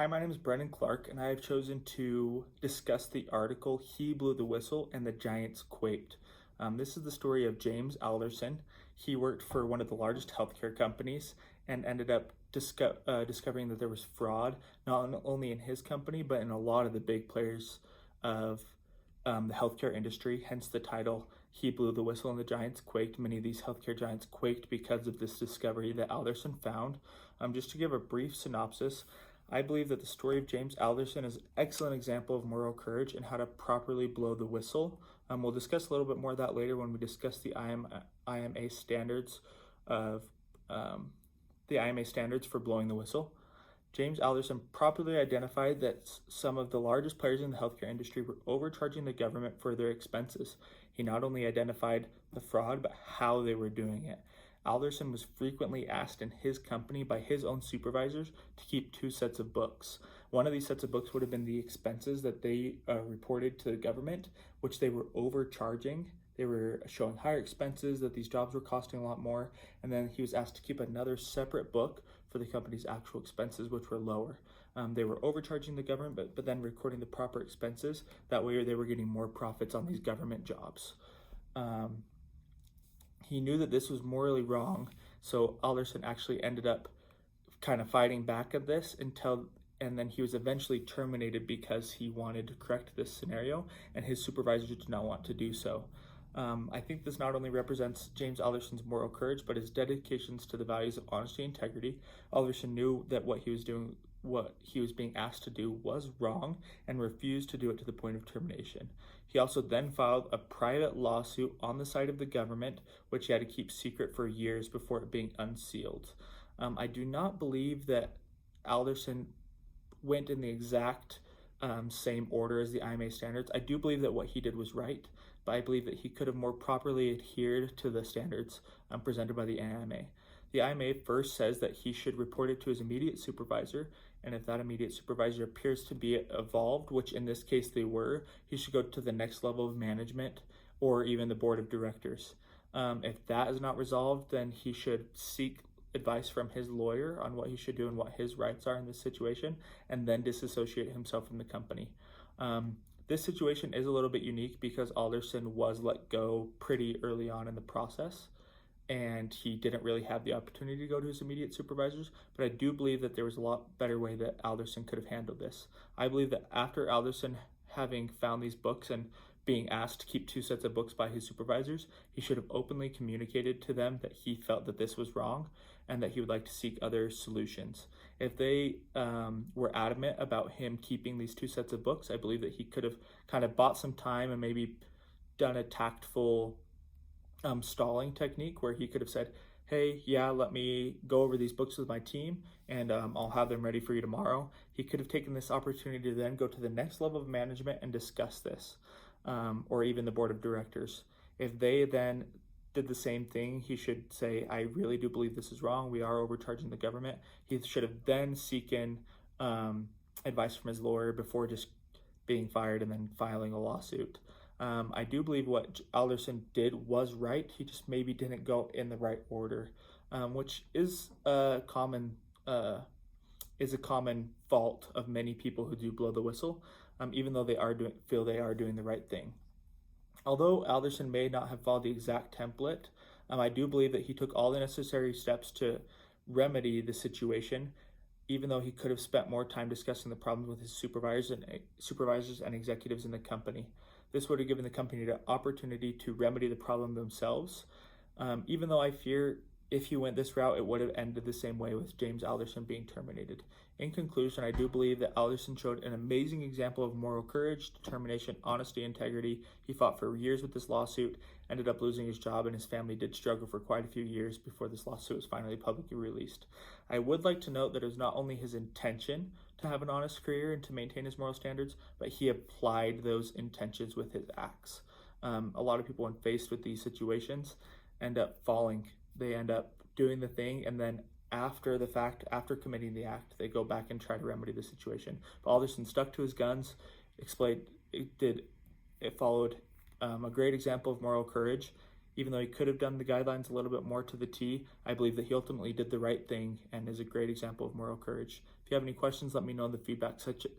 Hi, my name is Brendan Clark, and I have chosen to discuss the article He Blew the Whistle and the Giants Quaked. This is the story of James Alderson. He worked for one of the largest healthcare companies and ended up discovering that there was fraud, not only in his company, but in a lot of the big players of the healthcare industry, hence the title He Blew the Whistle and the Giants Quaked. Many of these healthcare giants quaked because of this discovery that Alderson found. Just to give a brief synopsis, I believe that the story of James Alderson is an excellent example of moral courage and how to properly blow the whistle. We'll discuss a little bit more of that later when we discuss the IMA standards of the IMA standards for blowing the whistle. James Alderson properly identified that some of the largest players in the healthcare industry were overcharging the government for their expenses. He not only identified the fraud, but how they were doing it. Alderson was frequently asked in his company by his own supervisors to keep two sets of books. One of these sets of books would have been the expenses that they reported to the government, which they were overcharging. They were showing higher expenses, that these jobs were costing a lot more, and then he was asked to keep another separate book for the company's actual expenses, which were lower. They were overcharging the government, but then recording the proper expenses. That way they were getting more profits on these government jobs. He knew that this was morally wrong, so Alderson actually ended up kind of fighting back at this and then he was eventually terminated because he wanted to correct this scenario, and his supervisors did not want to do so. I think this not only represents James Alderson's moral courage, but his dedications to the values of honesty and integrity. Alderson knew that what he was being asked to do was wrong and refused to do it to the point of termination. He also then filed a private lawsuit on the side of the government, which he had to keep secret for years before it being unsealed. I do not believe that Alderson went in the exact same order as the IMA standards. I do believe that what he did was right, but I believe that he could have more properly adhered to the standards presented by the IMA. The IMA first says that he should report it to his immediate supervisor, and if that immediate supervisor appears to be evolved, which in this case they were, he should go to the next level of management or even the board of directors. If that is not resolved, then he should seek advice from his lawyer on what he should do and what his rights are in this situation, and then disassociate himself from the company. This situation is a little bit unique because Alderson was let go pretty early on in the process, and he didn't really have the opportunity to go to his immediate supervisors, but I do believe that there was a lot better way that Alderson could have handled this. I believe that after Alderson having found these books and being asked to keep two sets of books by his supervisors, he should have openly communicated to them that he felt that this was wrong and that he would like to seek other solutions. If they were adamant about him keeping these two sets of books, I believe that he could have kind of bought some time and maybe done a tactful stalling technique where he could have said, hey, yeah, let me go over these books with my team and I'll have them ready for you tomorrow. He could have taken this opportunity to then go to the next level of management and discuss this, or even the board of directors. If they then did the same thing, he should say, I really do believe this is wrong. We are overcharging the government. He should have then seeken advice from his lawyer before just being fired and then filing a lawsuit. I do believe what Alderson did was right. He just maybe didn't go in the right order, which is a common fault of many people who do blow the whistle, even though they feel they are doing the right thing. Although Alderson may not have followed the exact template, I do believe that he took all the necessary steps to remedy the situation, even though he could have spent more time discussing the problems with his supervisors and executives in the company. This would have given the company the opportunity to remedy the problem themselves. Even though I fear if he went this route, it would have ended the same way with James Alderson being terminated. In conclusion, I do believe that Alderson showed an amazing example of moral courage, determination, honesty, integrity. He fought for years with this lawsuit, ended up losing his job, and his family did struggle for quite a few years before this lawsuit was finally publicly released. I would like to note that it was not only his intention to have an honest career and to maintain his moral standards, but he applied those intentions with his acts. A lot of people, when faced with these situations, end up falling. They end up doing the thing, and then after the fact, after committing the act, they go back and try to remedy the situation. But Alderson stuck to his guns, it followed a great example of moral courage. Even though he could have done the guidelines a little bit more to the T, I believe that he ultimately did the right thing and is a great example of moral courage. If If you have any questions, let me know in the feedback section.